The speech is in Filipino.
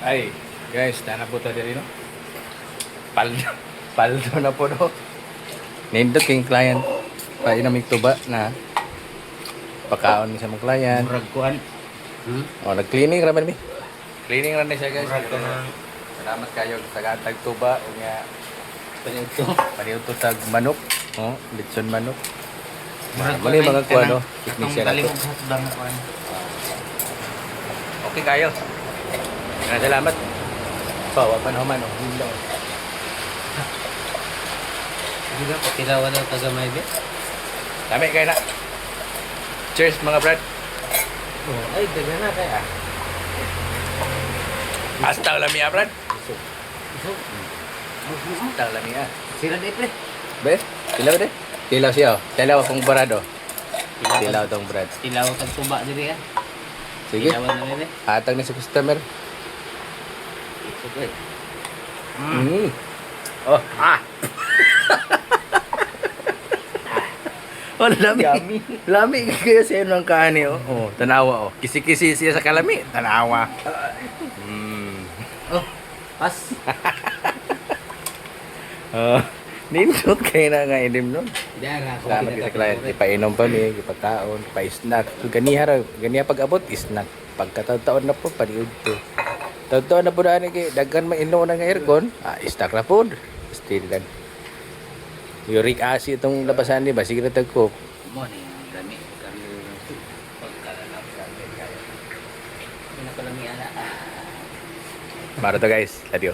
Ay, guys, na po tayo rin, no? Paldo. Paldo na po, no? Nindot king client. Painamig tuba na pakaon ni sa mga client. Murag kuan. O, nag-cleaning raman mi. Cleaning raman siya, guys. Murag ka na. Salamat kayo sa gatag tuba. O nga, Panito. paniuto tag manok. O, litson manok. Murag Muna yung mga kuan, no? Itong Technician na to. kalimog hatbang kuan. Okay kayo. Salamat. Bawa pa naman, no? Hilaw. Hindi ba patilawan daw taga may be? Dami kayo na. Cheers, mga brad. Oh, ay daga na kaya. Hasta la mia, brad. Iso. Hasta la mia. Sila di pre. Be, tilaw de. Tilaw siya, oh. Tilaw akong barado. Tilaw tong brad. Tilaw tag tuba diri ah. Sige. Tilawan na rin eh. Atag ni sa customer. Iso pre. Oh, Oh, lami. Yummy. Lami kaya sa inyo ng kaani, oh. Oh, tanawa, oh. Kisi-kisi siya sa kalami. Tanawa. Oh, pas. Oh, nindot kayo na nga inim nun. Dara ko Salamat kita client. Ipainom pa mi, ipakaon, pa-snack. Ganiha pag-abot, snack. Pagkataon na po, paniud to. Taon na po na kay daghan mainom na nga aircon, snack na po. Still lang. Uric acid itong labasan ni ba? Sige na tagko. Morning, dami kami pagkalalap kami kayo. Ina ko lang ala. Maro to guys. Adios.